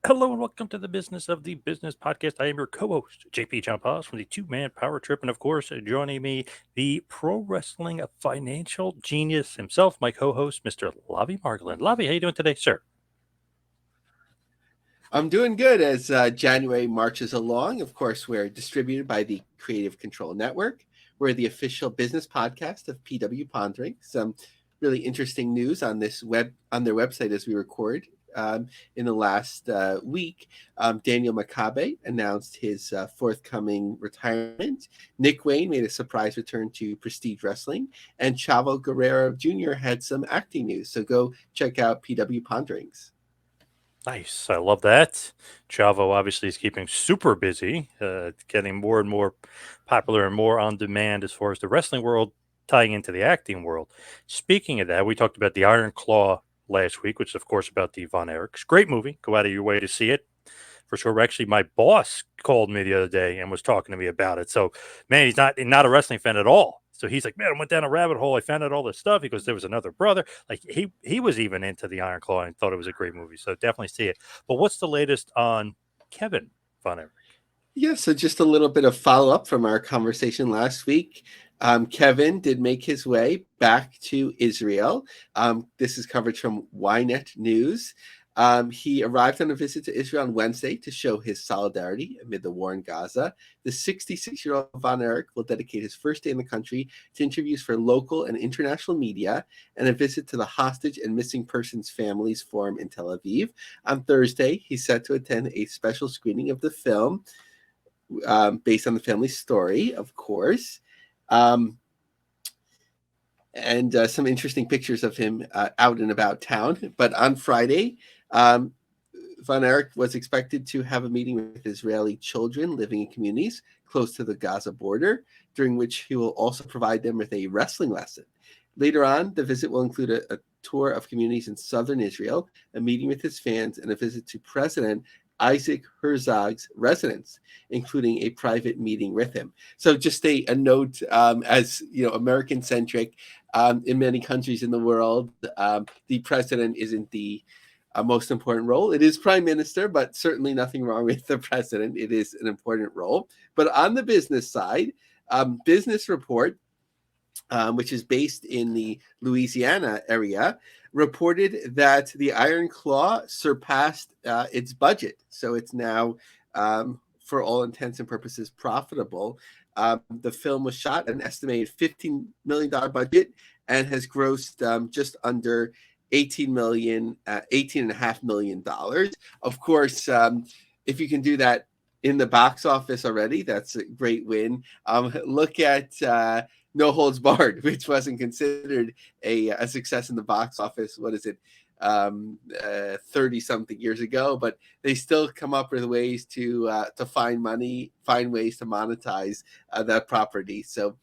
Hello and welcome to the Business of the Business podcast. I am your co-host, JP John Paz from the Two-Man Power Trip, and of course, joining me, the pro wrestling financial genius himself, my co-host, Mr. Lavie Margolin. Lavie, how you doing today, sir? I'm doing good as January marches along. Of course, we're distributed by the Creative Control Network. We're the official business podcast of PW Pondering. Some really interesting news on their website as we record. In the last week, Daniel Makabe announced his forthcoming retirement. Nick Wayne made a surprise return to Prestige Wrestling, and Chavo Guerrero Jr. had some acting news. So go check out PW Ponderings. Nice. I love that. Chavo obviously is keeping super busy, getting more and more popular and more on demand as far as the wrestling world tying into the acting world. Speaking of that, we talked about the Iron Claw last week, which is, of course, about the Von Erichs. Great movie. Go out of your way to see it for sure. Actually, my boss called me the other day and was talking to me about it. So, man, he's not a wrestling fan at all. So he's like, man, I went down a rabbit hole. I found out all this stuff. He goes, there was another brother. Like he was even into the Iron Claw and thought it was a great movie. So definitely see it. But what's the latest on Kevin Von Erich? Yeah, so just a little bit of follow up from our conversation last week. Kevin did make his way back to Israel. This is coverage from Ynet News. He arrived on a visit to Israel on Wednesday to show his solidarity amid the war in Gaza. The 66-year-old Von Erich will dedicate his first day in the country to interviews for local and international media and a visit to the Hostage and Missing Persons Families Forum in Tel Aviv. On Thursday, he's set to attend a special screening of the film based on the family story, of course. And some interesting pictures of him out and about town. But on Friday, Von Erich was expected to have a meeting with Israeli children living in communities close to the Gaza border, during which he will also provide them with a wrestling lesson. Later on, the visit will include a tour of communities in southern Israel, a meeting with his fans, and a visit to President Isaac Herzog's residence, including a private meeting with him. So just a note, as you know, American centric, in many countries in the world, the president isn't the most important role. It is prime minister, but certainly nothing wrong with the president. It is an important role. But on the business side, Business Report, which is based in the Louisiana area, reported that the Iron Claw surpassed its budget. So it's now, for all intents and purposes, profitable. The film was shot at an estimated $15 million budget and has grossed just under $18.5 million. Of course, if you can do that in the box office already, that's a great win. Look at No Holds Barred, which wasn't considered a success in the box office. What is it? 30 something years ago, but they still come up with ways to find money, find ways to monetize that property. So,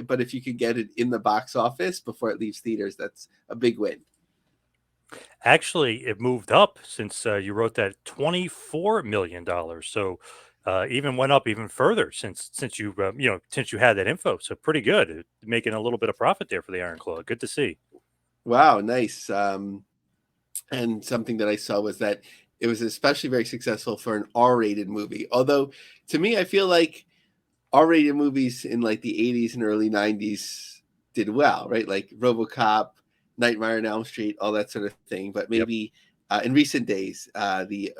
but if you can get it in the box office before it leaves theaters, that's a big win. Actually, it moved up since you wrote that $24 million. So even went up even further since since you had that info. So pretty good, making a little bit of profit there for the Iron Claw. Good to see. Wow, nice. And something that I saw was that it was especially very successful for an R-rated movie. Although, to me, I feel like R-rated movies in like the 80s and early 90s did well, right? Like RoboCop, Nightmare on Elm Street, all that sort of thing. But Yep. maybe in recent days, the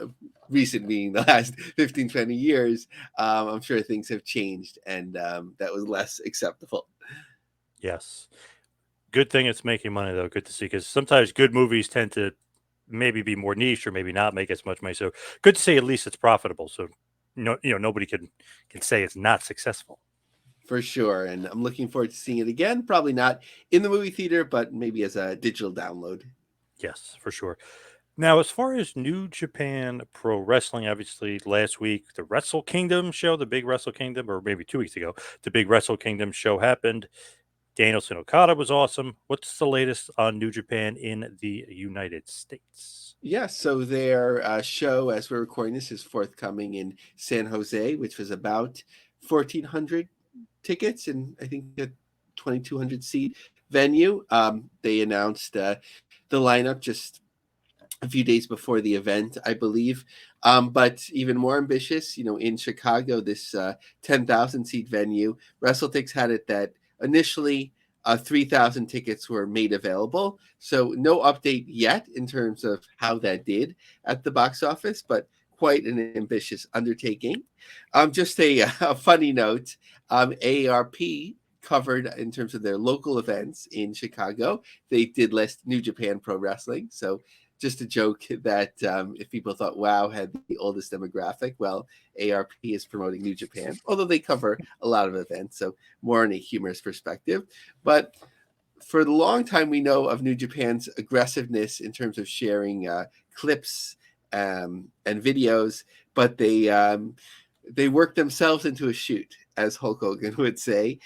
recent being the last 15, 20 years, I'm sure things have changed and that was less acceptable. Yes. Good thing it's making money though. Good to see because sometimes good movies tend to maybe be more niche or maybe not make as much money. So good to see at least it's profitable. So nobody can say it's not successful. For sure. And I'm looking forward to seeing it again. Probably not in the movie theater, but maybe as a digital download. Yes, for sure. Now, as far as New Japan Pro Wrestling, obviously last week the Wrestle Kingdom show, the big Wrestle Kingdom, or maybe 2 weeks ago, the big Wrestle Kingdom show happened. Danielson Okada was awesome. What's the latest on New Japan in the United States? Yeah, so their show, as we're recording this, is forthcoming in San Jose, which was about 1,400 tickets and I think a 2,200 seat venue. They announced the lineup just a few days before the event, I believe. But even more ambitious, in Chicago, this 10,000 seat venue, WrestleTix had it that initially 3,000 tickets were made available. So no update yet in terms of how that did at the box office, but quite an ambitious undertaking. Just a funny note, AARP covered in terms of their local events in Chicago. They did list New Japan Pro Wrestling. So just a joke that if people thought WoW had the oldest demographic, well, ARP is promoting New Japan, although they cover a lot of events, so more in a humorous perspective. But for the long time, we know of New Japan's aggressiveness in terms of sharing clips and videos, but they worked themselves into a shoot, as Hulk Hogan would say.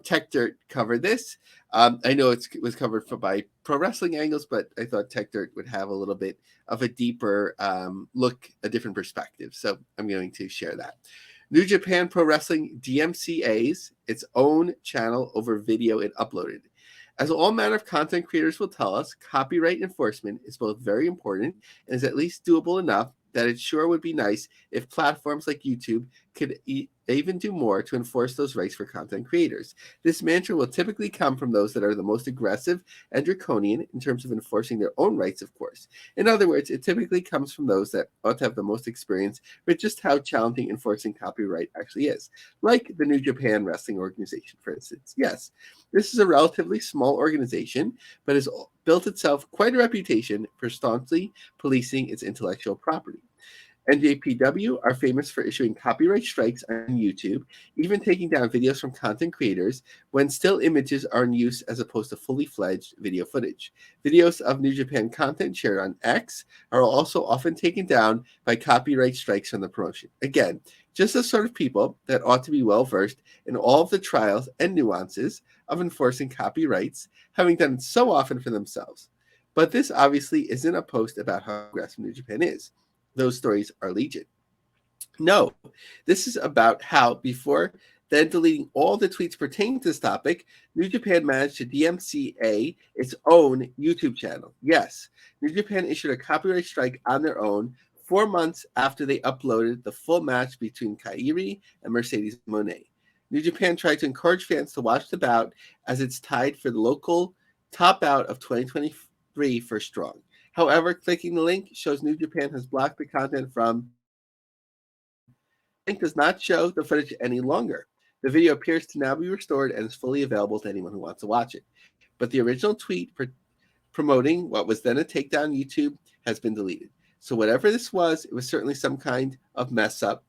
Tech Dirt covered this. I know it was covered by Pro Wrestling Angles, but I thought Tech Dirt would have a little bit of a deeper look, a different perspective. So I'm going to share that. New Japan Pro Wrestling DMCA's its own channel over video it uploaded. As all manner of content creators will tell us, copyright enforcement is both very important and is at least doable enough that it sure would be nice if platforms like YouTube could even do more to enforce those rights for content creators. This mantra will typically come from those that are the most aggressive and draconian in terms of enforcing their own rights, of course. In other words, it typically comes from those that ought to have the most experience with just how challenging enforcing copyright actually is, like the New Japan Wrestling Organization, for instance. Yes, this is a relatively small organization, but has built itself quite a reputation for staunchly policing its intellectual property. NJPW are famous for issuing copyright strikes on YouTube, even taking down videos from content creators when still images are in use as opposed to fully fledged video footage. Videos of New Japan content shared on X are also often taken down by copyright strikes from the promotion. Again, just the sort of people that ought to be well versed in all of the trials and nuances of enforcing copyrights, having done it so often for themselves. But this obviously isn't a post about how aggressive New Japan is. Those stories are legion. No, this is about how, before then deleting all the tweets pertaining to this topic, New Japan managed to DMCA its own YouTube channel. Yes, New Japan issued a copyright strike on their own 4 months after they uploaded the full match between Kairi and Mercedes Moné. New Japan tried to encourage fans to watch the bout as it's tied for the local top bout of 2023 for Strong. However, clicking the link shows New Japan has blocked the content from. The link does not show the footage any longer. The video appears to now be restored and is fully available to anyone who wants to watch it. But the original tweet promoting what was then a takedown YouTube has been deleted. So whatever this was, it was certainly some kind of mess up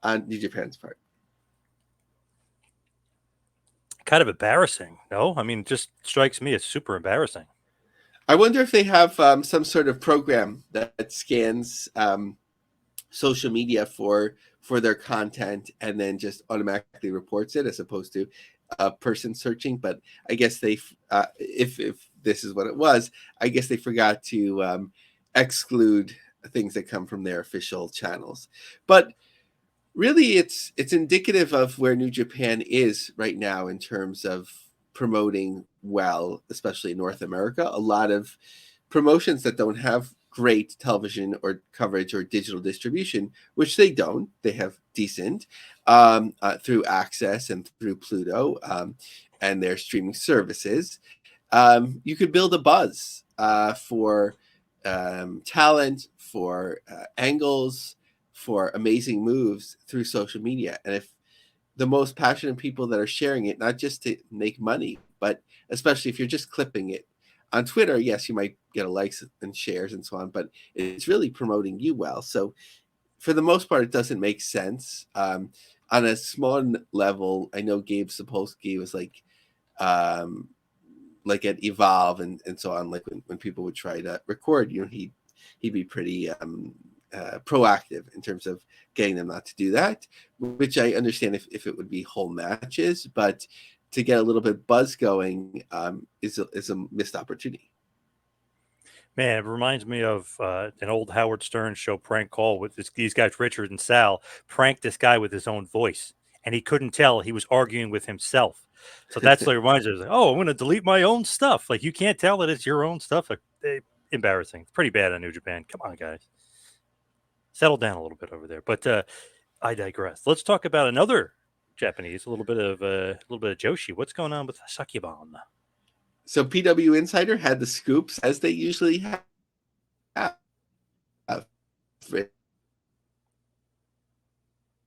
on New Japan's part. Kind of embarrassing, no? I mean, it just strikes me as super embarrassing. I wonder if they have some sort of program that scans social media for their content and then just automatically reports it as opposed to a person searching. But I guess they, if this is what it was, I guess they forgot to exclude things that come from their official channels. But really, it's indicative of where New Japan is right now in terms of promoting well, especially in North America. A lot of promotions that don't have great television or coverage or digital distribution, which they don't. They have decent through Access and through Pluto and their streaming services. You could build a buzz for talent, for angles, for amazing moves through social media. And if the most passionate people that are sharing it, not just to make money, but especially if you're just clipping it on Twitter, yes, you might get likes and shares and so on, but it's really promoting you well. So for the most part, it doesn't make sense. On a small level, I know Gabe Sapolsky was like at Evolve and so on, like when people would try to record, he'd be pretty proactive in terms of getting them not to do that, which I understand if it would be whole matches, but to get a little bit buzz going is a missed opportunity. Man, it reminds me of an old Howard Stern show prank call with these guys, Richard and Sal, pranked this guy with his own voice, and he couldn't tell he was arguing with himself. So that's what it reminds us. Oh, I'm going to delete my own stuff. Like, you can't tell that it's your own stuff. Like, embarrassing. It's pretty bad on New Japan. Come on, guys, settle down a little bit over there. But I digress. Let's talk about another Japanese. A little bit of Joshi. What's going on with Sukeban? So PW Insider had the scoops, as they usually have,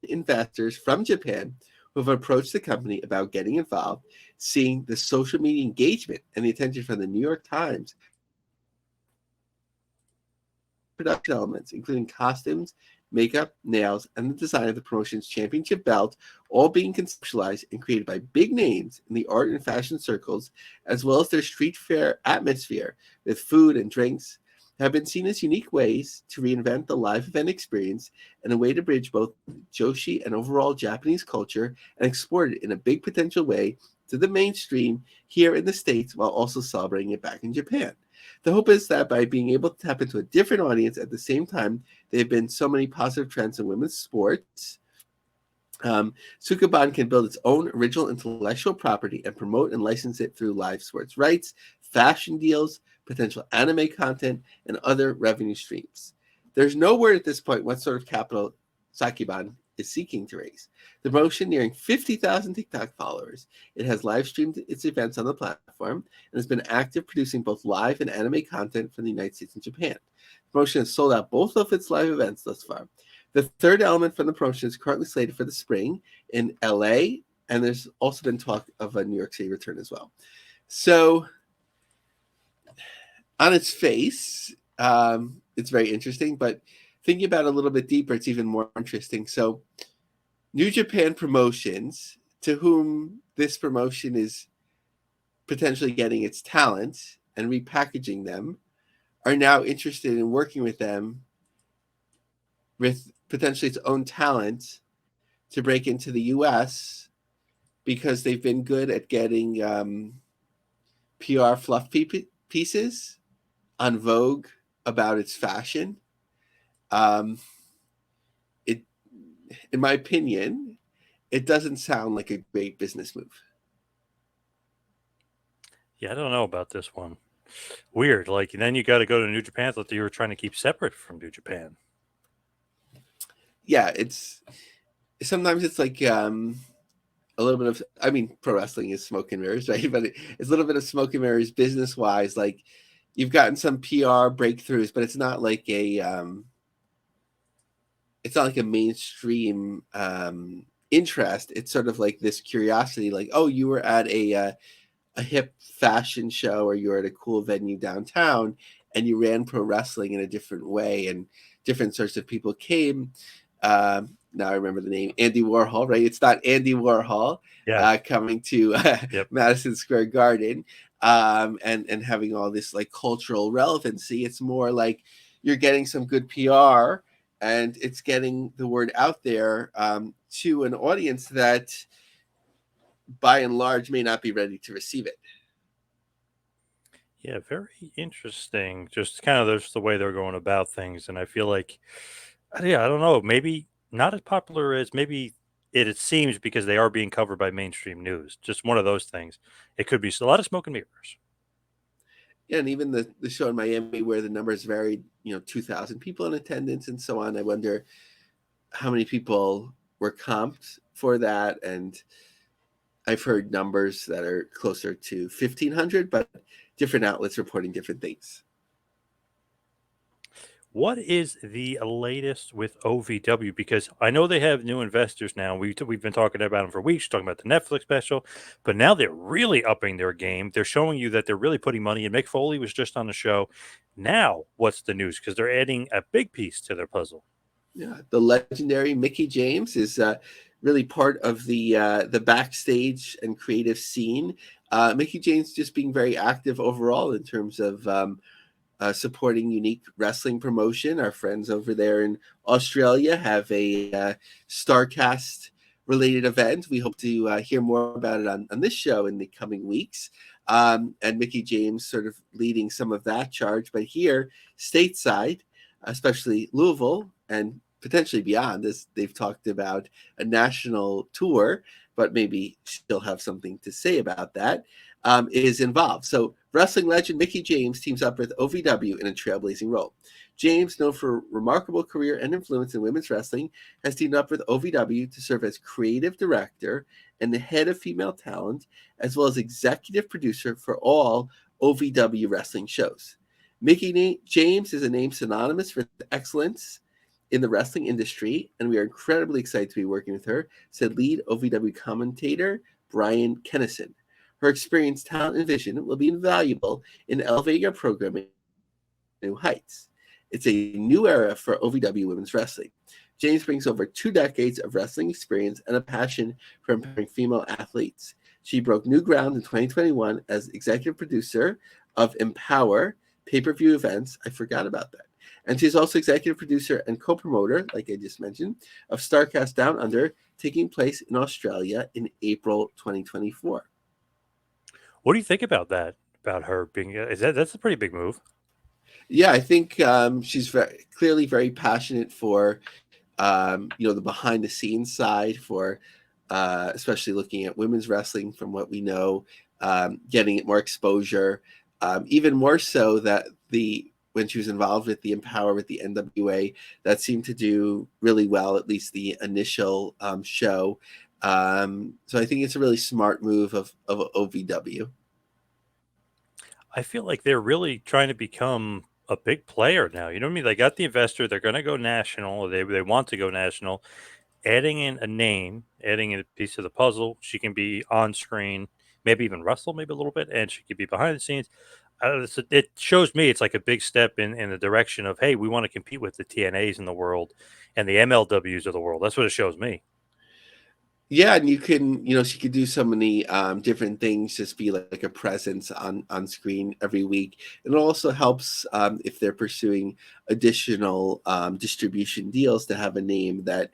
investors from Japan who have approached the company about getting involved, seeing the social media engagement and the attention from the New York Times. Production elements, including costumes, makeup, nails, and the design of the promotion's championship belt, all being conceptualized and created by big names in the art and fashion circles, as well as their street fair atmosphere with food and drinks, have been seen as unique ways to reinvent the live event experience and a way to bridge both Joshi and overall Japanese culture and export it in a big potential way to the mainstream here in the States while also celebrating it back in Japan. The hope is that by being able to tap into a different audience at the same time, there have been so many positive trends in women's sports. Sukeban can build its own original intellectual property and promote and license it through live sports rights, fashion deals, potential anime content, and other revenue streams. There's no word at this point what sort of capital Sukeban is seeking to raise. The promotion nearing 50,000 TikTok followers. It has live streamed its events on the platform and has been active producing both live and anime content from the United States and Japan. The promotion has sold out both of its live events thus far. The third element from the promotion is currently slated for the spring in LA, and there's also been talk of a New York City return as well. So, on its face, it's very interesting, but thinking about it a little bit deeper, it's even more interesting. So, New Japan Promotions, to whom this promotion is potentially getting its talent and repackaging them, are now interested in working with them with potentially its own talent to break into the US because they've been good at getting PR fluff pieces on Vogue about its fashion. In my opinion, it doesn't sound like a great business move. Yeah, I don't know about this one. Weird. Like, then you got to go to New Japan. I thought you were trying to keep separate from New Japan. Yeah, sometimes it's like a little bit of, I mean, pro wrestling is smoke and mirrors, right? But it's a little bit of smoke and mirrors business wise. Like, you've gotten some PR breakthroughs, but it's not like a mainstream interest. It's sort of like this curiosity, like, oh, you were at a hip fashion show or you were at a cool venue downtown and you ran pro wrestling in a different way and different sorts of people came. Now I remember the name, Andy Warhol, right? It's not Andy Warhol coming to Madison Square Garden and having all this like cultural relevancy. It's more like you're getting some good PR and it's getting the word out there to an audience that by and large may not be ready to receive it. Yeah, very interesting. Just kind of just the way they're going about things. And I feel like, yeah, I don't know, maybe not as popular as maybe it seems because they are being covered by mainstream news. Just one of those things. It could be a lot of smoke and mirrors. Yeah, and even the show in Miami where the numbers varied, 2,000 people in attendance and so on. I wonder how many people were comped for that. And I've heard numbers that are closer to 1,500, but different outlets reporting different things. What is the latest with OVW? Because I know they have new investors now. We've been talking about them for weeks, talking about the Netflix special, but now they're really upping their game. They're showing you that they're really putting money in. Mick Foley was just on the show. Now, what's the news? Because they're adding a big piece to their puzzle. Yeah, the legendary Mickie James is really part of the backstage and creative scene. Mickie James just being very active overall in terms of supporting unique wrestling promotion. Our friends over there in Australia have a Starcast related event. We hope to hear more about it on this show in the coming weeks. And Mickie James sort of leading some of that charge. But here, stateside, especially Louisville and potentially beyond this, they've talked about a national tour, but maybe she'll have something to say about that. is involved. So wrestling legend Mickie James teams up with OVW in a trailblazing role. James, known for remarkable career and influence in women's wrestling, has teamed up with OVW to serve as creative director and the head of female talent, as well as executive producer for all OVW wrestling shows. Mickie James is a name synonymous with excellence in the wrestling industry, and we are incredibly excited to be working with her, said lead OVW commentator Brian Kennison. Her experience, talent, and vision will be invaluable in elevating our programming to new heights. It's a new era for OVW women's wrestling. James brings over 2 decades of wrestling experience and a passion for empowering female athletes. She broke new ground in 2021 as executive producer of Empower pay-per-view events. I forgot about that. And she's also executive producer and co-promoter, like I just mentioned, of Starcast Down Under, taking place in Australia in April 2024. What do you think about that? About her being? That's a pretty big move? Yeah, I think she's clearly very passionate for the behind the scenes side, for especially looking at women's wrestling from what we know, getting it more exposure, even more so that when she was involved with the Empower with the NWA, that seemed to do really well, at least the initial show. So I think it's a really smart move of OVW. I feel like they're really trying to become a big player now. You know what I mean? They got the investor. They're going to go national. They want to go national. Adding in a name, adding in a piece of the puzzle. She can be on screen, maybe even wrestle, maybe a little bit, and she could be behind the scenes. It shows me it's like a big step in the direction of, hey, we want to compete with the TNAs in the world and the MLWs of the world. That's what it shows me. Yeah, and she could do so many different things, just be like a presence on screen every week. And it also helps if they're pursuing additional distribution deals to have a name that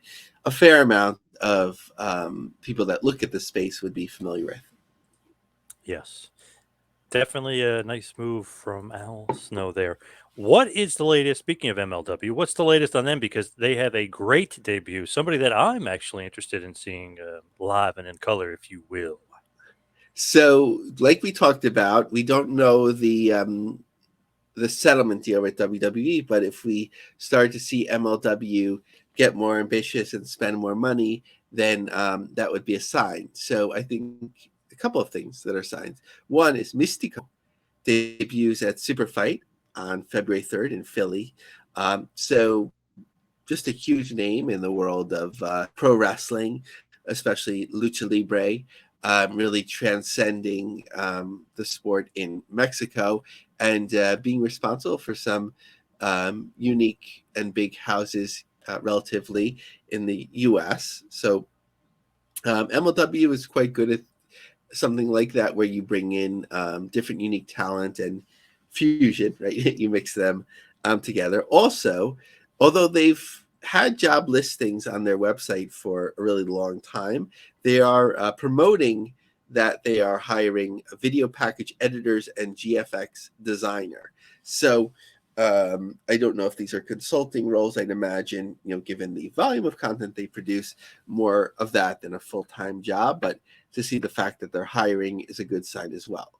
a fair amount of people that look at the space would be familiar with. Yes. Definitely a nice move from Al Snow there. What is the latest? Speaking of MLW, what's the latest on them? Because they have a great debut. Somebody that I'm actually interested in seeing live and in color, if you will. So, like we talked about, we don't know the settlement deal with WWE, but if we start to see MLW get more ambitious and spend more money, then that would be a sign. So I think a couple of things that are signs. One is Mystico debuts at Super Fight on February 3rd in Philly. So just a huge name in the world of pro wrestling, especially lucha libre, really transcending the sport in Mexico and being responsible for some unique and big houses relatively in the U.S. So MLW is quite good at something like that, where you bring in different unique talent and fusion, right? You mix them together. Also, although they've had job listings on their website for a really long time, they are promoting that they are hiring video package editors and GFX designer. So I don't know if these are consulting roles. I'd imagine, given the volume of content they produce, more of that than a full-time job. But to see the fact that they're hiring is a good sign as well.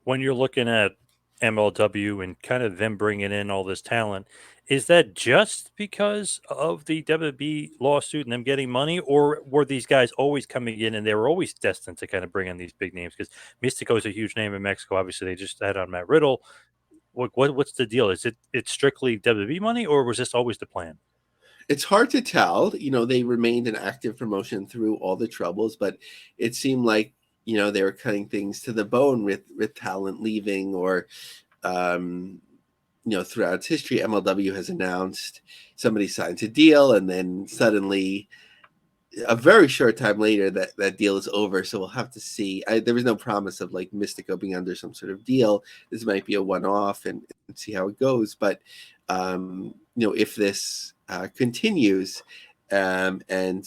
When you're looking at MLW and kind of them bringing in all this talent, is that just because of the WWE lawsuit and them getting money, or were these guys always coming in and they were always destined to kind of bring in these big names? Because Mystico is a huge name in Mexico. Obviously, they just had on Matt Riddle. What's the deal? Is it's strictly WWE money, or was this always the plan? It's hard to tell. They remained an active promotion through all the troubles, but it seemed like they were cutting things to the bone with talent leaving, or throughout its history, MLW has announced somebody signs a deal, and then suddenly, a very short time later, that deal is over. So we'll have to see. There was no promise of like Mystico being under some sort of deal. This might be a one-off, and see how it goes. But if this continues, and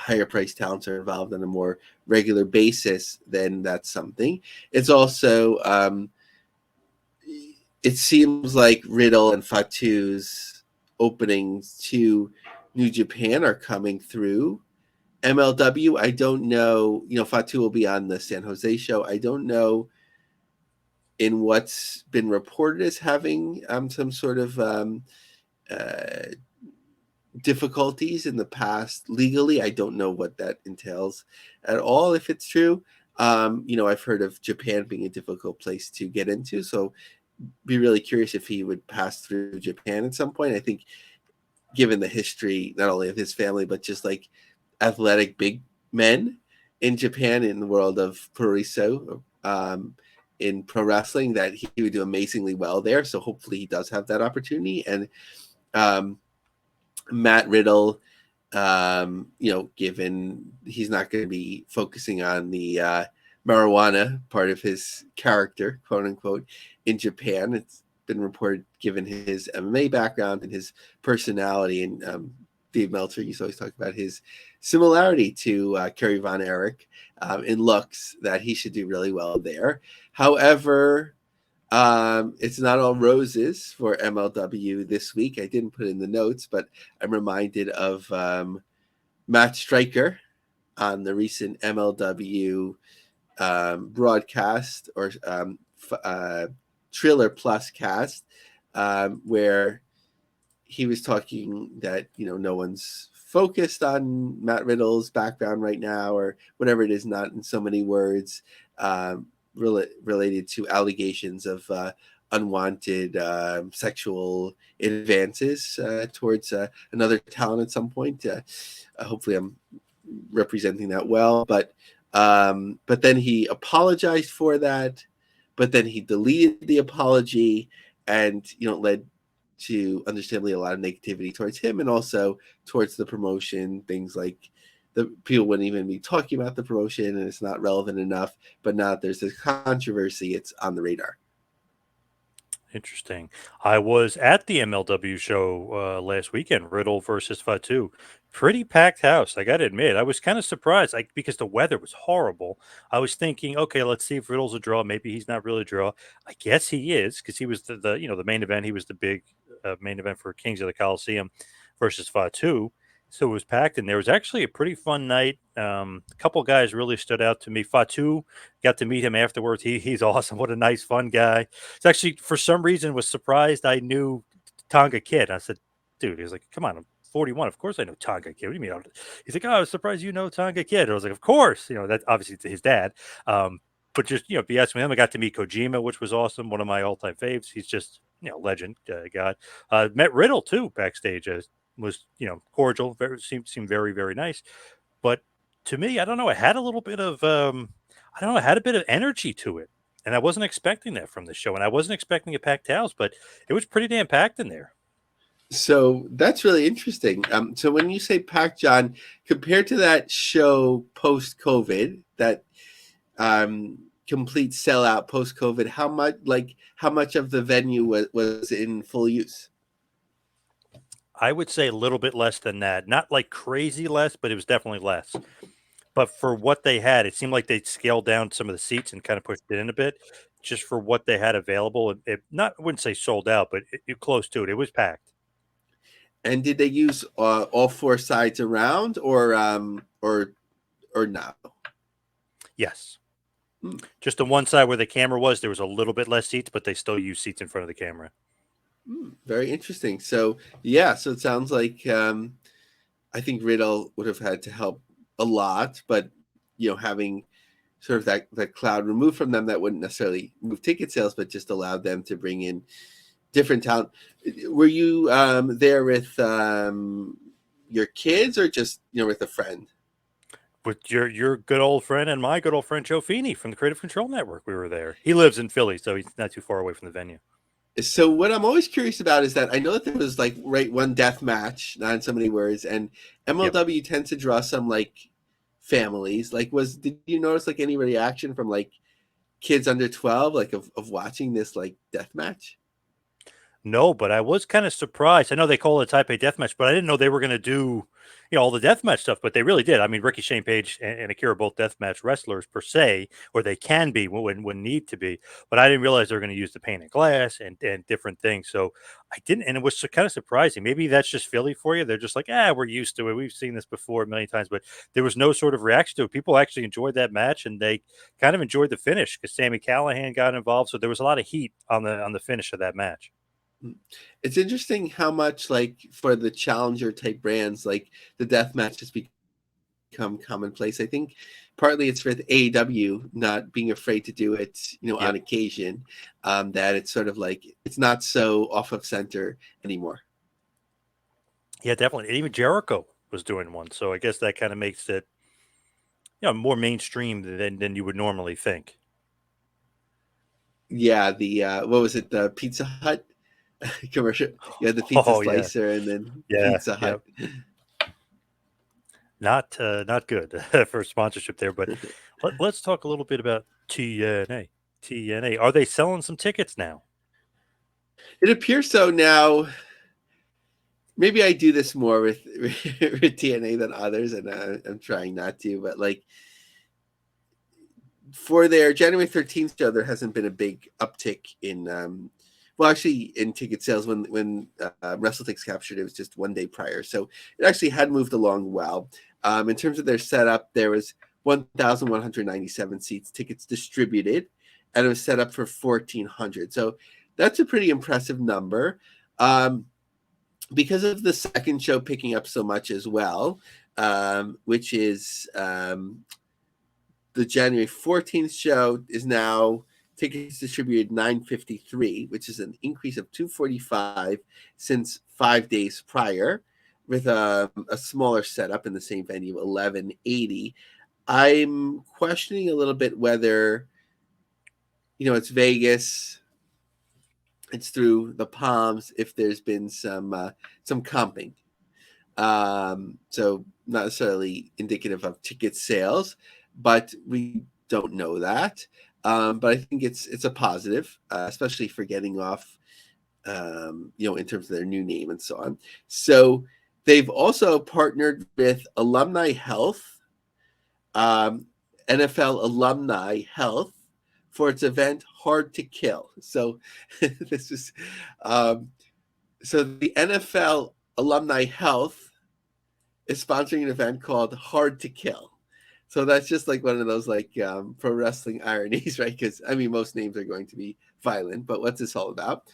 higher price talents are involved on a more regular basis, then that's something. It's also it seems like Riddle and Fatu's openings to New Japan are coming through MLW, I don't know. Fatu will be on the San Jose show. I don't know in what's been reported as having some sort of uh, difficulties in the past legally. I don't know what that entails at all, if it's true. I've heard of Japan being a difficult place to get into, so be really curious if he would pass through Japan at some point. I think, given the history not only of his family but just like athletic big men in Japan, in the world of Puriso, in pro wrestling, that he would do amazingly well there. So hopefully he does have that opportunity. And um, Matt Riddle, given he's not going to be focusing on the marijuana part of his character, quote unquote, in Japan. It's been reported, given his MMA background and his personality, and Dave Meltzer used to always talk about his similarity to Kevin Von Erich in looks, that he should do really well there. However, it's not all roses for MLW this week. I didn't put in the notes, but I'm reminded of Matt Stryker on the recent MLW broadcast, or Triller Plus cast, where he was talking that no one's focused on Matt Riddle's background right now, or whatever it is, not in so many words, related to allegations of unwanted sexual advances towards another talent at some point. Hopefully, I'm representing that well, but then he apologized for that, but then he deleted the apology, and led to, understandably, a lot of negativity towards him, and also towards the promotion. Things like the people wouldn't even be talking about the promotion, and it's not relevant enough. But now that there's this controversy, it's on the radar. Interesting. I was at the MLW show last weekend, Riddle versus Fatu. Pretty packed house, I got to admit. I was kind of surprised, because the weather was horrible. I was thinking, okay, let's see if Riddle's a draw. Maybe he's not really a draw. I guess he is, because he was the main event. He was the big main event for Kings of the Coliseum versus Fatu. So it was packed, and there was actually a pretty fun night. A couple guys really stood out to me. Fatu, got to meet him afterwards. He's awesome. What a nice, fun guy. It's actually, for some reason, was surprised I knew Tonga Kid. I said, dude, he was like, come on, I'm 41. Of course I know Tonga Kid. What do you mean? He's like, oh, I was surprised you know Tonga Kid. I was like, of course. That's obviously to his dad. But just, BS with him. I got to meet Kojima, which was awesome. One of my all-time faves. He's just, legend, God. Met Riddle, too, backstage. Was, cordial. Seemed very, very nice. But to me, I don't know. It had a little bit of, I don't know, it had a bit of energy to it. And I wasn't expecting that from the show. And I wasn't expecting a packed house, but it was pretty damn packed in there. So that's really interesting. So when you say packed, John, compared to that show post COVID, that complete sellout post COVID, how much of the venue was in full use? I would say a little bit less than that. Not like crazy less, but it was definitely less. But for what they had, it seemed like they scaled down some of the seats and kind of pushed it in a bit, just for what they had available. It not, I wouldn't say sold out, but close to it. It was packed. And did they use all four sides around, or not? Yes. Hmm. Just on one side where the camera was, there was a little bit less seats, but they still used seats in front of the camera. Very interesting. So yeah, so it sounds like I think Riddle would have had to help a lot, but having sort of that cloud removed from them, that wouldn't necessarily move ticket sales, but just allowed them to bring in different talent. Were you there with your kids, or just with a friend? With your good old friend and my good old friend Joe Feeney from the Creative Control Network, we were there. He lives in Philly, so he's not too far away from the venue. So what I'm always curious about is that I know that there was one death match, not in so many words, and Yep. MLW tends to draw some families. Did you notice any reaction from kids under 12, of watching this death match? No, but I was kind of surprised. I know they call it a Taipei deathmatch, but I didn't know they were going to do, all the deathmatch stuff. But they really did. I mean, Ricky Shane Page and Akira both deathmatch wrestlers per se, or they can be when need to be. But I didn't realize they were going to use the pane of glass and different things. So I didn't, and it was kind of surprising. Maybe that's just Philly for you. They're just like, we're used to it. We've seen this before a million times. But there was no sort of reaction to it. People actually enjoyed that match, and they kind of enjoyed the finish because Sammy Callahan got involved. So there was a lot of heat on the finish of that match. It's interesting how much, like, for the challenger type brands, like, the death match has become commonplace. I think partly it's with AEW not being afraid to do it, Yep. on occasion, that it's sort of like it's not so off of center anymore. Yeah, definitely. And even Jericho was doing one, so I guess that kind of makes it, more mainstream than you would normally think. Yeah, the what was it, the Pizza Hut commercial? You had the pizza Oh yeah, slicer and then yeah, Pizza yeah. Hut. Not good for sponsorship there. But let's talk a little bit about TNA. TNA. Are they selling some tickets now? It appears so now. Maybe I do this more with with TNA than others, and I'm trying not to. But like, for their January 13th show, there hasn't been a big uptick in, well, actually, in ticket sales when WrestleTix captured it was just one day prior, so it actually had moved along well. In terms of their setup, there was 1,197 seats, tickets distributed, and it was set up for 1,400. So that's a pretty impressive number. Because of the second show picking up so much as well, which is the January 14th show, is now tickets distributed 953, which is an increase of 245 since 5 days prior, with a smaller setup in the same venue, 1180. I'm questioning a little bit whether, it's Vegas, it's through the Palms, if there's been some comping. So not necessarily indicative of ticket sales, but we don't know that. But I think it's a positive, especially for getting off, in terms of their new name and so on. So they've also partnered with Alumni Health, um, NFL Alumni Health, for its event Hard to Kill. So this is, so the NFL Alumni Health is sponsoring an event called Hard to Kill. So that's just like one of those, like, pro wrestling ironies, right? Because I mean, most names are going to be violent, but what's this all about?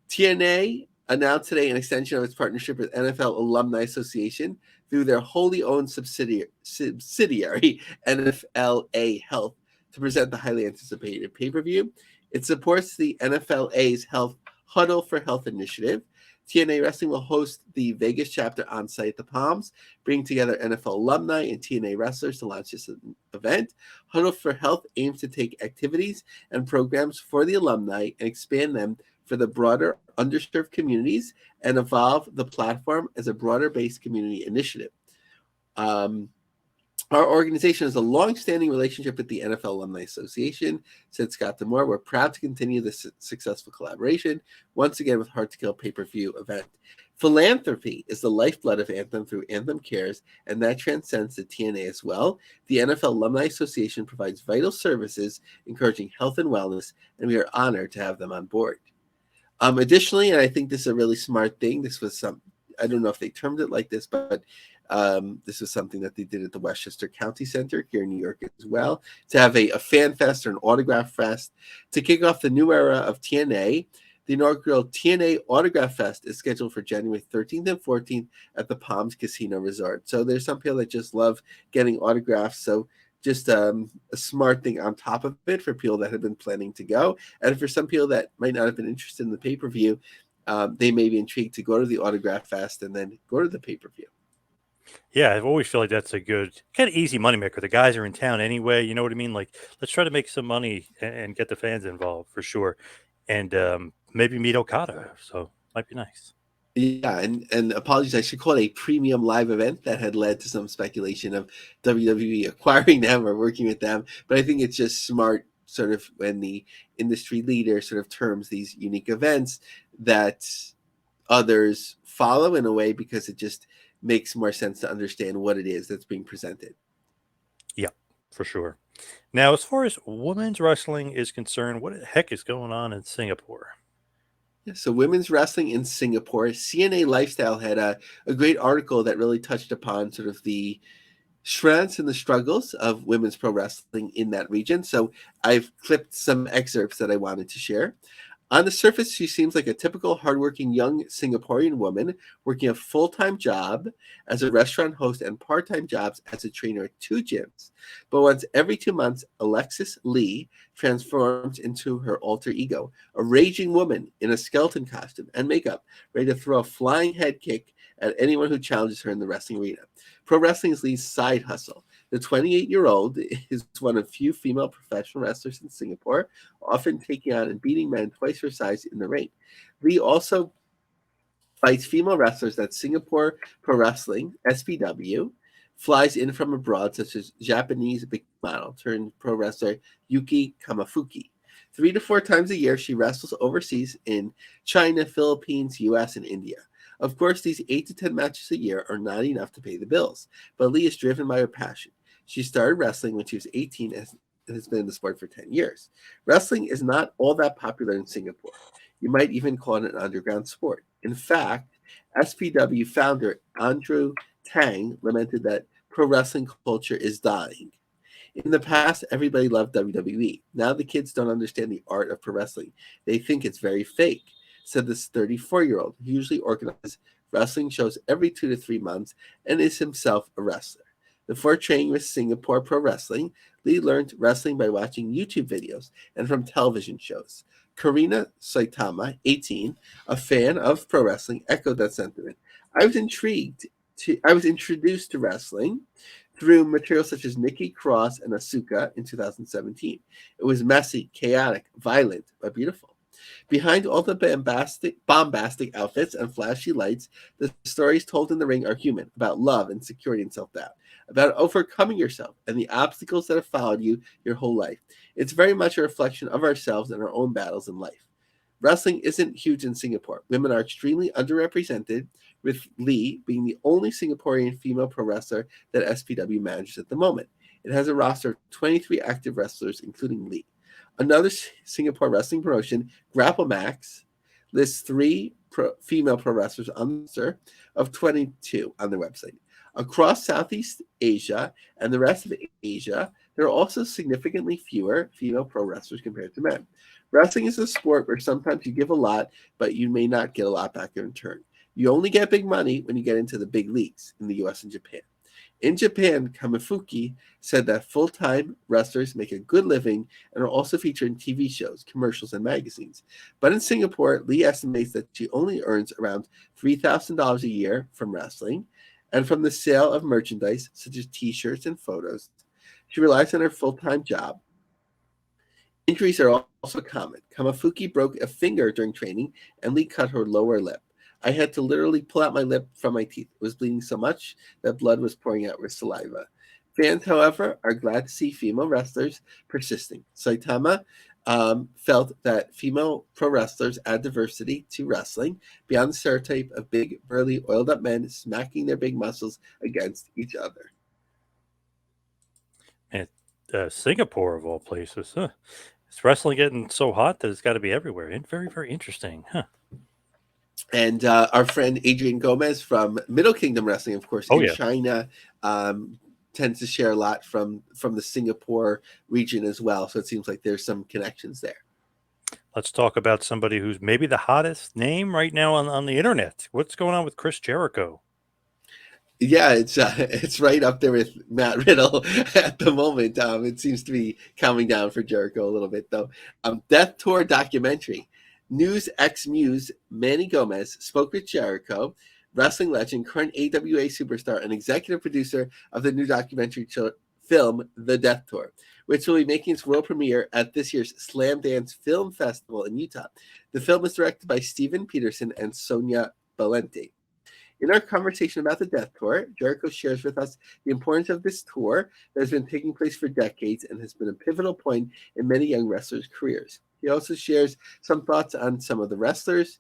TNA announced today an extension of its partnership with NFL Alumni Association through their wholly owned subsidiary NFLA Health to present the highly anticipated pay-per-view. It supports the NFLA's Health Huddle for Health initiative. TNA Wrestling will host the Vegas chapter on site at the Palms, bringing together NFL alumni and TNA wrestlers to launch this event. Huddle for Health aims to take activities and programs for the alumni and expand them for the broader underserved communities and evolve the platform as a broader-based community initiative. Our organization has a long-standing relationship with the NFL Alumni Association, said Scott Demore. We're proud to continue this successful collaboration, once again with Hard to Kill pay-per-view event. Philanthropy is the lifeblood of Anthem through Anthem Cares, and that transcends to TNA as well. The NFL Alumni Association provides vital services encouraging health and wellness, and we are honored to have them on board. Additionally, and I think this is a really smart thing, this was I don't know if they termed it like this, but this is something that they did at the Westchester County Center here in New York as well, to have a fan fest or an autograph fest to kick off the new era of TNA. The inaugural TNA Autograph Fest is scheduled for January 13th and 14th at the Palms Casino Resort. So there's some people that just love getting autographs. So just a smart thing on top of it for people that have been planning to go. And for some people that might not have been interested in the pay-per-view, they may be intrigued to go to the Autograph Fest and then go to the pay-per-view. Yeah, I've always feel like that's a good, kind of easy moneymaker. The guys are in town anyway. You know what I mean? Like, let's try to make some money and get the fans involved for sure, and maybe meet Okada. So might be nice. Yeah, and apologies, I should call it a premium live event that had led to some speculation of WWE acquiring them or working with them. But I think it's just smart, sort of, when the industry leader sort of terms these unique events, that others follow in a way because it just makes more sense to understand what it is that's being presented. Yeah, for sure. Now, as far as women's wrestling is concerned, what the heck is going on in Singapore? Yeah, so women's wrestling in Singapore, CNA Lifestyle had a great article that really touched upon sort of the strengths and the struggles of women's pro wrestling in that region. So I've clipped some excerpts that I wanted to share. On the surface, she seems like a typical hardworking young Singaporean woman working a full time job as a restaurant host and part time jobs as a trainer at two gyms. But once every 2 months, Alexis Lee transforms into her alter ego, a raging woman in a skeleton costume and makeup, ready to throw a flying head kick at anyone who challenges her in the wrestling arena. Pro wrestling is Lee's side hustle. The 28-year-old is one of few female professional wrestlers in Singapore, often taking on and beating men twice her size in the ring. Lee also fights female wrestlers at Singapore Pro Wrestling, SPW, flies in from abroad, such as Japanese big model turned pro wrestler Yuki Kamafuki. 3 to 4 times a year, she wrestles overseas in China, Philippines, US, and India. Of course, these 8 to 10 matches a year are not enough to pay the bills, but Lee is driven by her passion. She started wrestling when she was 18 and has been in the sport for 10 years. Wrestling is not all that popular in Singapore. You might even call it an underground sport. In fact, SPW founder Andrew Tang lamented that pro wrestling culture is dying. In the past, everybody loved WWE. Now the kids don't understand the art of pro wrestling. They think it's very fake, said this 34-year-old who usually organizes wrestling shows every 2 to 3 months and is himself a wrestler. Before training with Singapore Pro Wrestling, Lee learned wrestling by watching YouTube videos and from television shows. Karina Saitama, 18, a fan of pro wrestling, echoed that sentiment. I was introduced to wrestling through materials such as Nikki Cross and Asuka in 2017. It was messy, chaotic, violent, but beautiful. Behind all the bombastic outfits and flashy lights, the stories told in the ring are human, about love and security and self-doubt, about overcoming yourself and the obstacles that have followed you your whole life. It's very much a reflection of ourselves and our own battles in life. Wrestling isn't huge in Singapore. Women are extremely underrepresented, with Lee being the only Singaporean female pro wrestler that SPW manages at the moment. It has a roster of 23 active wrestlers, including Lee. Another Singapore wrestling promotion, Grapple Max, lists three female pro wrestlers on the roster of 22 on their website. Across Southeast Asia and the rest of Asia, there are also significantly fewer female pro wrestlers compared to men. Wrestling is a sport where sometimes you give a lot, but you may not get a lot back in return. You only get big money when you get into the big leagues in the US and Japan. In Japan, Kamafuki said that full-time wrestlers make a good living and are also featured in TV shows, commercials, and magazines. But in Singapore, Lee estimates that she only earns around $3,000 a year from wrestling and from the sale of merchandise such as t-shirts and photos. She relies on her full-time job. Injuries are also common. Kamafuki broke a finger during training, and Lee cut her lower lip. I had to literally pull out my lip from my teeth. It was bleeding so much that blood was pouring out with saliva. Fans, however, are glad to see female wrestlers persisting. Saitama felt that female pro wrestlers add diversity to wrestling beyond the stereotype of big, burly, oiled up men smacking their big muscles against each other. And Singapore, of all places, huh? Is wrestling getting so hot that it's got to be everywhere? And very, very interesting, huh? And our friend Adrian Gomez from Middle Kingdom Wrestling, of course, Oh in yeah. China, tends to share a lot from the Singapore region as well. So it seems like there's some connections there. Let's talk about somebody who's maybe the hottest name right now on the internet. What's going on with Chris Jericho? Yeah, it's right up there with Matt Riddle at the moment. It seems to be calming down for Jericho a little bit, though. Death Tour documentary. News X Muse Manny Gomez spoke with Jericho, wrestling legend, current AWA superstar, and executive producer of the new documentary film, The Death Tour, which will be making its world premiere at this year's Slam Dance Film Festival in Utah. The film is directed by Steven Peterson and Sonia Valente. In our conversation about the Death Tour, Jericho shares with us the importance of this tour that has been taking place for decades and has been a pivotal point in many young wrestlers' careers. He also shares some thoughts on some of the wrestlers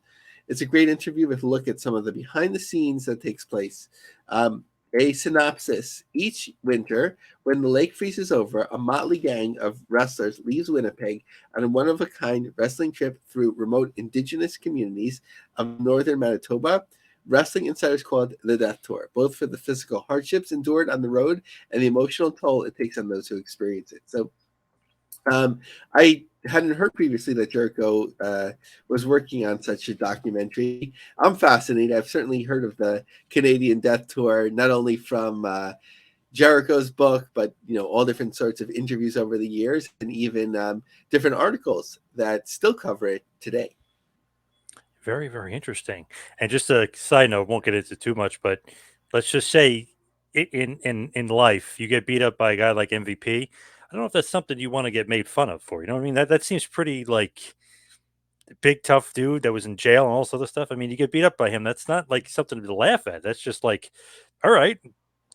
It's a great interview with a look at some of the behind the scenes that takes place. A synopsis. Each winter, when the lake freezes over, a motley gang of wrestlers leaves Winnipeg on a one of a kind wrestling trip through remote indigenous communities of northern Manitoba. Wrestling insiders call it the Death Tour, both for the physical hardships endured on the road and the emotional toll it takes on those who experience it. So I hadn't heard previously that Jericho was working on such a documentary. I'm fascinated. I've certainly heard of the Canadian Death Tour, not only from Jericho's book, but all different sorts of interviews over the years, and even different articles that still cover it today. Very, very interesting. And just a side note, won't get into too much, but let's just say in life, you get beat up by a guy like MVP. I don't know if that's something you want to get made fun of for. You know what I mean? That seems pretty like big tough dude that was in jail and all this other stuff. I mean, you get beat up by him. That's not like something to laugh at. That's just like, all right,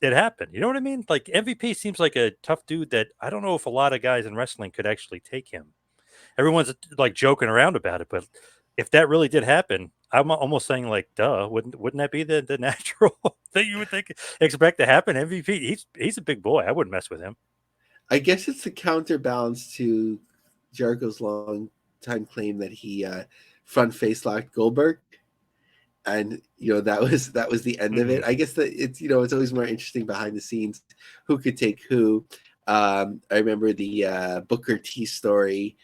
it happened. You know what I mean? Like MVP seems like a tough dude that I don't know if a lot of guys in wrestling could actually take him. Everyone's like joking around about it, but if that really did happen, I'm almost saying like, duh, wouldn't that be the natural thing you would think expect to happen? MVP, he's a big boy. I wouldn't mess with him. I guess it's the counterbalance to Jericho's long time claim that he front face locked Goldberg, and that was the end of it. Mhm. I guess that it's always more interesting behind the scenes who could take who. I remember the Booker T story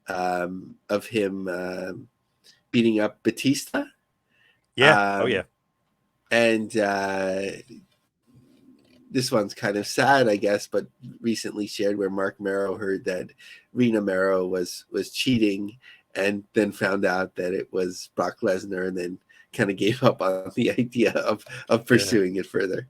of him beating up Batista, Yeah. Oh um, yeah. and this one's kind of sad, I guess, but recently shared where Mark Marrow heard that Rena Marrow was cheating, and then found out that it was Brock Lesnar, and then kind of gave up on the idea of Yeah. pursuing it further.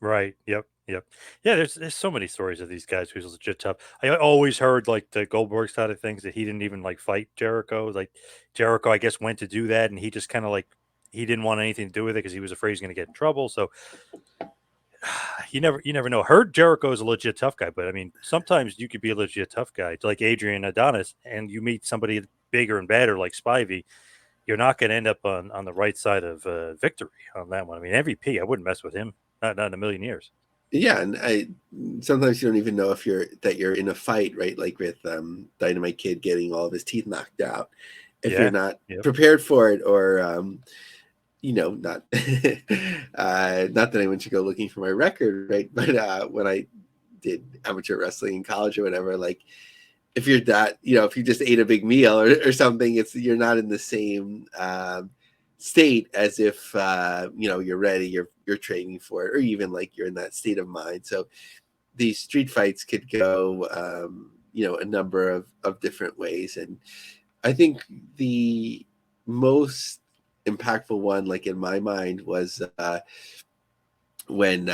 Right. Yep. Yep. Yeah. There's so many stories of these guys who's legit tough. I always heard like the Goldberg side of things that he didn't even like fight Jericho. Like Jericho, I guess, went to do that, and he just kind of like he didn't want anything to do with it because he was afraid he's going to get in trouble. So you never know. Heard Jericho is a legit tough guy, but I mean, sometimes you could be a legit tough guy, like Adrian Adonis, and you meet somebody bigger and badder like Spivey. You're not going to end up on the right side of victory on that one. I mean, MVP, I wouldn't mess with him, not in a million years. Yeah, and I sometimes you don't even know if you're in a fight, right? Like with Dynamite Kid getting all of his teeth knocked out. If you're Yeah. not Yep. prepared for it, or not not that anyone should go looking for my record, right? But when I did amateur wrestling in college or whatever, like if you're if you just ate a big meal or something, you're not in the same state as if you're ready, you're training for it, or even like you're in that state of mind. So these street fights could go a number of different ways, and I think the most impactful one, like in my mind, was when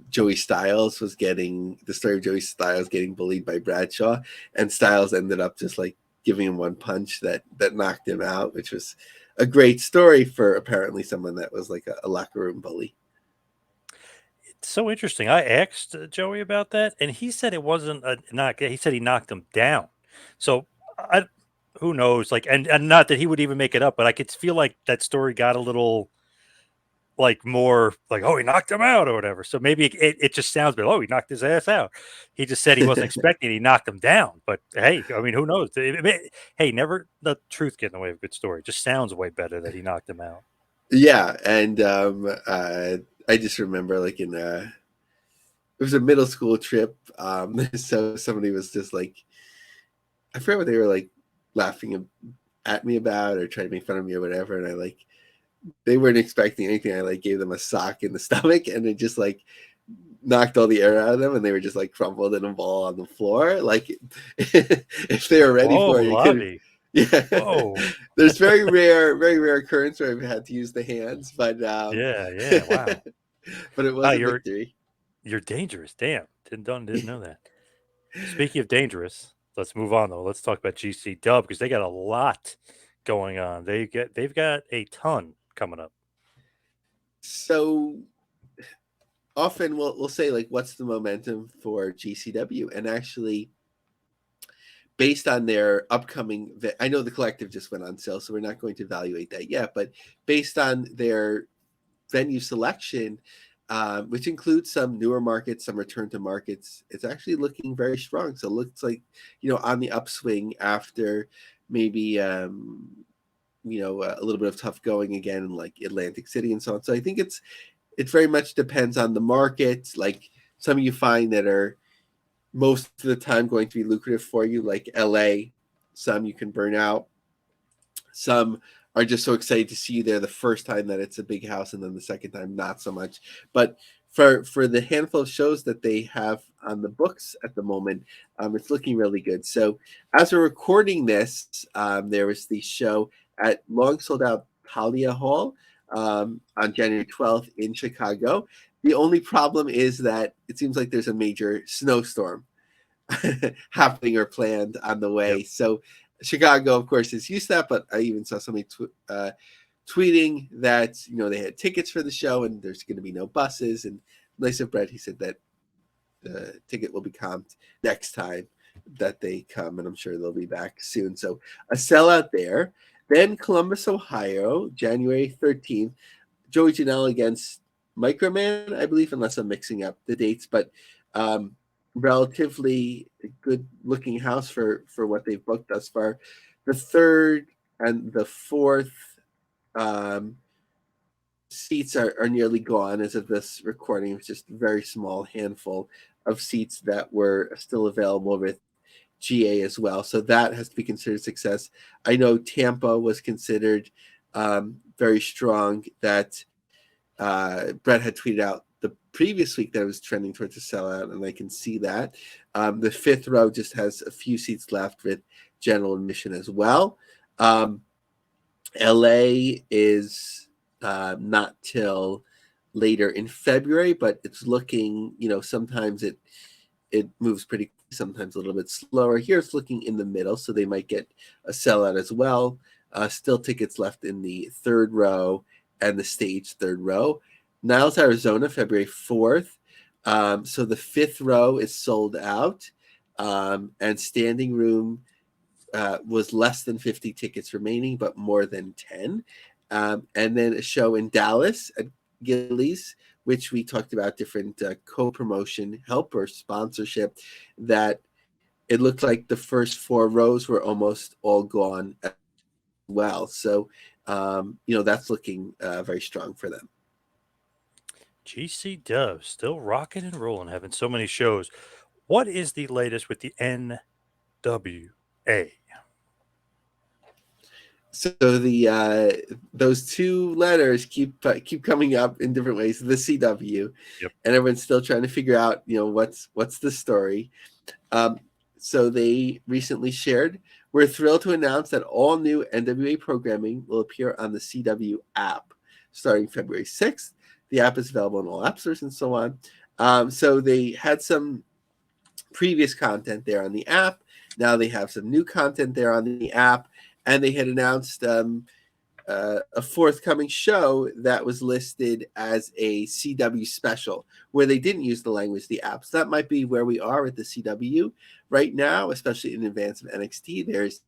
Joey Styles was getting the story of Joey Styles getting bullied by Bradshaw, and Styles ended up just like giving him one punch that knocked him out, which was a great story for apparently someone that was like a locker room bully. It's so interesting. I asked Joey about that, and he said it wasn't a knock. He said he knocked him down. So I, who knows? Like, and not that he would even make it up, but I could feel like that story got a little like more like, oh, he knocked him out or whatever. So maybe it just sounds better. Oh, he knocked his ass out. He just said he wasn't expecting. He knocked him down. But hey, I mean, who knows? Hey, never let truth get in the way of a good story. It just sounds way better that he knocked him out. Yeah, and I just remember like it was a middle school trip, so somebody was just like, I forget what they were like laughing at me about or trying to make fun of me or whatever, and I like they weren't expecting anything. I like gave them a sock in the stomach, and it just like knocked all the air out of them, and they were just like crumpled in a ball on the floor. Like if they were ready Whoa, for it, you could. Lavie. Yeah, Whoa. there's very rare occurrence where I've had to use the hands, but Yeah, yeah. Wow. but it Wow, was a victory. you're dangerous. Damn. Didn't know that. Speaking of dangerous, let's move on though. Let's talk about GC Dub because they got a lot going on. They've got a ton coming up. So often we'll say like, what's the momentum for GCW, and actually based on their upcoming, I know the collective just went on sale, so we're not going to evaluate that yet, but based on their venue selection, which includes some newer markets, some return to markets, it's actually looking very strong. So it looks like, on the upswing after maybe, a little bit of tough going again in like Atlantic City and so on. So I think it very much depends on the market. Like some you find that are most of the time going to be lucrative for you, like LA. Some you can burn out. Some are just so excited to see you there the first time that it's a big house, and then the second time not so much. But for the handful of shows that they have on the books at the moment, it's looking really good. So as we're recording this, there was the show at long sold out Talia Hall on January 12th in Chicago. The only problem is that it seems like there's a major snowstorm happening or planned on the Yep. way. So Chicago, of course, is used to that, but I even saw somebody tweeting that they had tickets for the show and there's going to be no buses. And nice of Brett, he said that the ticket will be comped next time that they come, and I'm sure they'll be back soon. So a sellout there. Then Columbus, Ohio, January 13th, Joey Janela against Microman, I believe, unless I'm mixing up the dates, but relatively good looking house for what they've booked thus far. The third and the fourth um, seats are nearly gone as of this recording. It's just a very small handful of seats that were still available with GA as well. So that has to be considered success. I know Tampa was considered very strong. That Brett had tweeted out the previous week that it was trending towards a sellout, and I can see that. The fifth row just has a few seats left with general admission as well. LA is not till later in February, but it's looking, sometimes it moves pretty, sometimes a little bit slower. Here it's looking in the middle, so they might get a sellout as well. Still tickets left in the third row and the stage third row. Niles, Arizona, February 4th. So the fifth row is sold out, and standing room was less than 50 tickets remaining, but more than 10. And then a show in Dallas at Gillies, which we talked about different co-promotion help or sponsorship, that it looked like the first four rows were almost all gone as well. So, that's looking very strong for them. GCW still rocking and rolling, having so many shows. What is the latest with the NWA? So the those two letters keep coming up in different ways. The CW, Yep. and everyone's still trying to figure out, what's the story. So they recently shared, we're thrilled to announce that all new NWA programming will appear on the CW app starting February 6th. The app is available in all app stores and so on. So they had some previous content there on the app. Now they have some new content there on the app. And they had announced a forthcoming show that was listed as a CW special, where they didn't use the language of the app. So that might be where we are with the CW right now, especially in advance of NXT. There's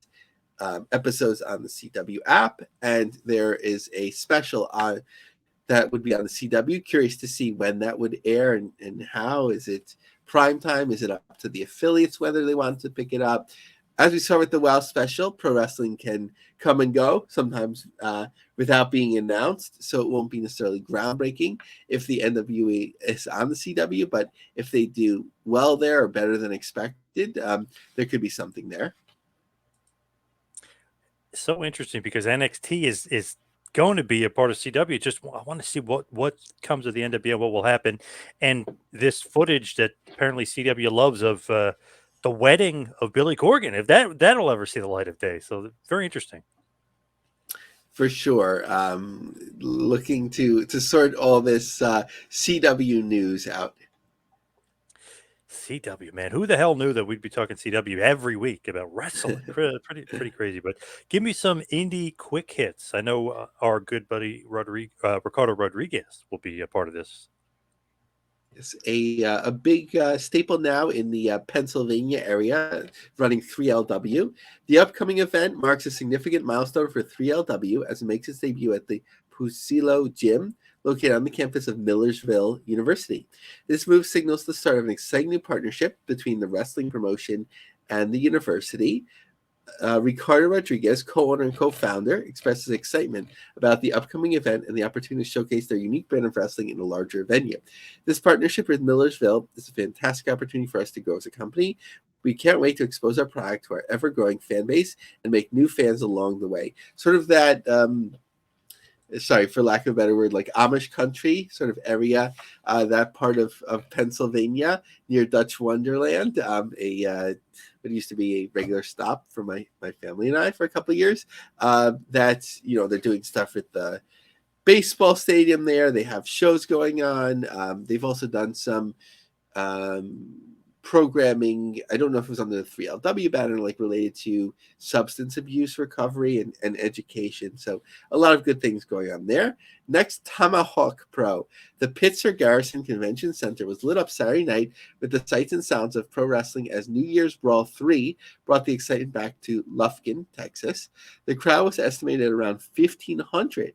episodes on the CW app, and there is a special on that would be on the CW. Curious to see when that would air and how. Is it prime time? Is it up to the affiliates whether they want to pick it up? As we saw with the WoW special, pro wrestling can come and go sometimes without being announced, so it won't be necessarily groundbreaking if the NWA is on the CW, but if they do well there or better than expected, there could be something there. So interesting because NXT is going to be a part of CW. Just I want to see what comes of the NWA, what will happen, and this footage that apparently CW loves of the wedding of Billy Corgan, if that'll ever see the light of day. So very interesting. For sure. Looking to sort all this CW news out. CW, man, who the hell knew that we'd be talking CW every week about wrestling? Pretty crazy. But give me some indie quick hits. I know our good buddy Ricardo Rodriguez will be a part of this. It's a big staple now in the Pennsylvania area, running 3LW. The upcoming event marks a significant milestone for 3LW as it makes its debut at the Pusilo Gym, located on the campus of Millersville University. This move signals the start of an exciting new partnership between the wrestling promotion and the university. Ricardo Rodriguez, co-owner and co-founder, expresses excitement about the upcoming event and the opportunity to showcase their unique brand of wrestling in a larger venue. This partnership with Millersville is a fantastic opportunity for us to grow as a company. We can't wait to expose our product to our ever-growing fan base and make new fans along the way. Sort of that sorry, for lack of a better word, like Amish country sort of area, that part of Pennsylvania near Dutch Wonderland, what used to be a regular stop for my family and I for a couple of years. That's, they're doing stuff with the baseball stadium there. They have shows going on. They've also done some um, programming. I don't know if it was under the 3LW banner, like related to substance abuse recovery and education. So a lot of good things going on there. Next, Tomahawk Pro. The Pittsburgh Garrison Convention Center was lit up Saturday night with the sights and sounds of pro wrestling as New Year's Brawl 3 brought the excitement back to Lufkin, Texas. The crowd was estimated at around 1,500,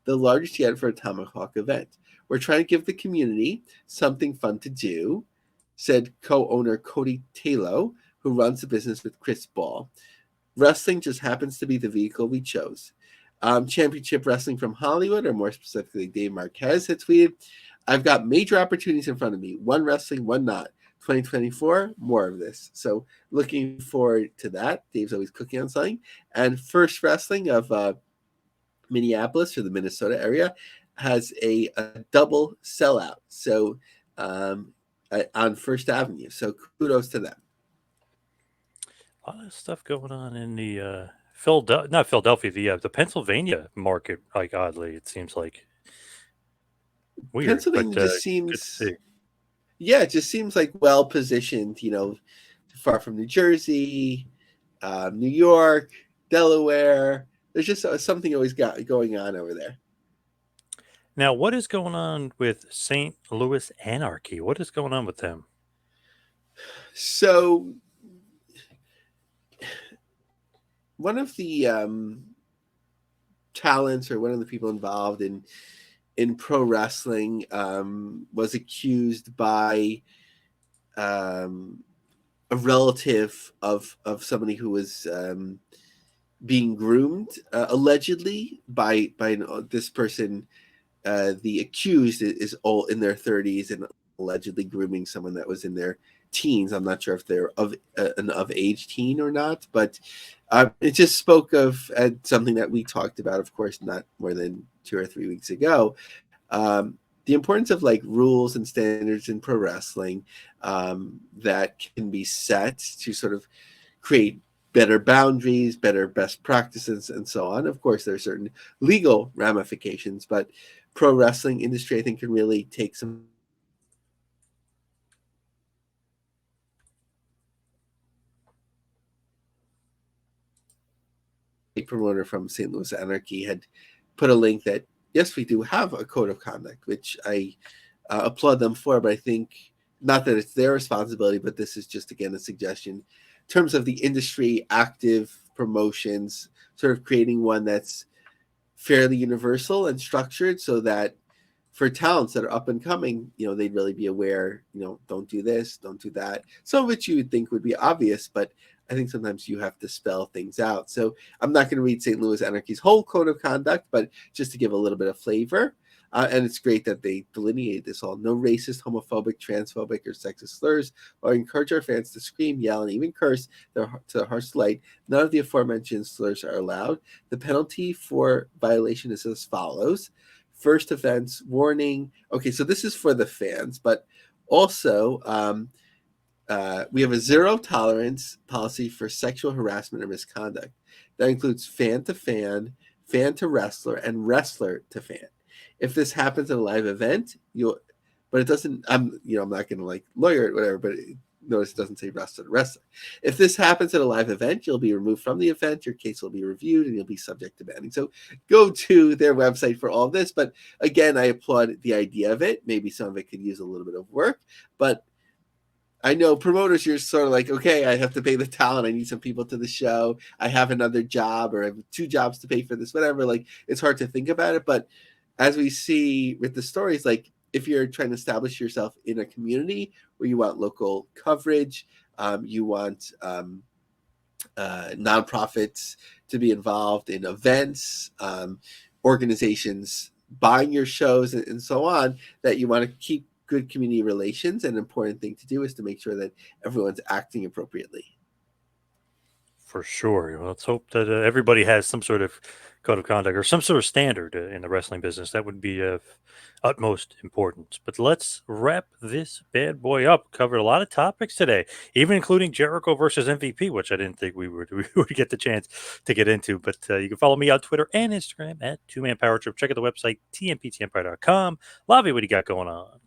the largest yet for a Tomahawk event. We're trying to give the community something fun to do, said co-owner Cody Taylor, who runs the business with Chris Ball. Wrestling just happens to be the vehicle we chose. Championship Wrestling from Hollywood, or more specifically Dave Marquez, had tweeted, I've got major opportunities in front of me. One wrestling, one not. 2024, more of this. So looking forward to that. Dave's always cooking on something. And First Wrestling of Minneapolis, or the Minnesota area, has a double sellout. So on First Avenue. So kudos to them. A lot of stuff going on in the not Philadelphia, the Pennsylvania market. Like oddly, it seems like weird, but Pennsylvania just good to seems, see. yeah, it just seems like well positioned, far from New Jersey, New York, Delaware. There's just something always got going on over there. Now, what is going on with St. Louis Anarchy? What is going on with them? So one of the talents, or one of the people involved in pro wrestling, was accused by a relative of somebody who was being groomed, allegedly by this person. The accused is all in their 30s and allegedly grooming someone that was in their teens. I'm not sure if they're of an of age teen or not, but it just spoke of something that we talked about, of course, not more than 2 or 3 weeks ago. The importance of like rules and standards in pro wrestling that can be set to sort of create better boundaries, better best practices, and so on. Of course, there are certain legal ramifications, but pro wrestling industry, I think, can really take some promoter from St. Louis Anarchy had put a link that, yes, we do have a code of conduct, which I applaud them for, but I think not that it's their responsibility, but this is just, again, a suggestion in terms of the industry active promotions, sort of creating one that's fairly universal and structured so that for talents that are up and coming, they'd really be aware, don't do this, don't do that. Some of which you would think would be obvious, but I think sometimes you have to spell things out. So I'm not going to read St. Louis Anarchy's whole code of conduct, but just to give a little bit of flavor. And it's great that they delineate this all. No racist, homophobic, transphobic, or sexist slurs, or encourage our fans to scream, yell, and even curse to the harsh light. None of the aforementioned slurs are allowed. The penalty for violation is as follows. First offense, warning. Okay, so this is for the fans, but also we have a zero tolerance policy for sexual harassment or misconduct. That includes fan to wrestler, and wrestler to fan. If this happens at a live event, but it doesn't. I'm not going to like lawyer it, whatever. But notice it doesn't say wrestler to wrestler. If this happens at a live event, you'll be removed from the event. Your case will be reviewed, and you'll be subject to banning. So go to their website for all of this. But again, I applaud the idea of it. Maybe some of it could use a little bit of work, but I know promoters, you're sort of like, okay, I have to pay the talent. I need some people to the show. I have another job, or I have 2 jobs to pay for this, whatever. Like, it's hard to think about it. But as we see with the stories, like, if you're trying to establish yourself in a community where you want local coverage, you want nonprofits to be involved in events, organizations buying your shows, and so on, that you want to keep good community relations. An important thing to do is to make sure that everyone's acting appropriately. For sure. Well, let's hope that everybody has some sort of code of conduct or some sort of standard in the wrestling business. That would be of utmost importance. But let's wrap this bad boy up. Covered a lot of topics today, even including Jericho versus MVP, which I didn't think we would get the chance to get into. But you can follow me on Twitter and Instagram at 2Man Power Trip. Check out the website, tmptempire.com. Lavie, what do you got going on?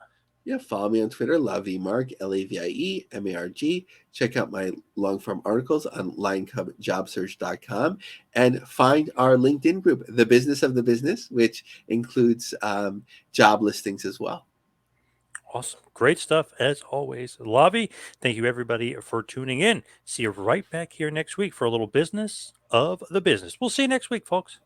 Yeah, follow me on Twitter, Lavie Marg, LAVIE MARG. Check out my long form articles on linecubjobsearch.com, and find our LinkedIn group, The Business of the Business, which includes job listings as well. Awesome. Great stuff as always. Lavie, thank you everybody for tuning in. See you right back here next week for a little business of the business. We'll see you next week, folks.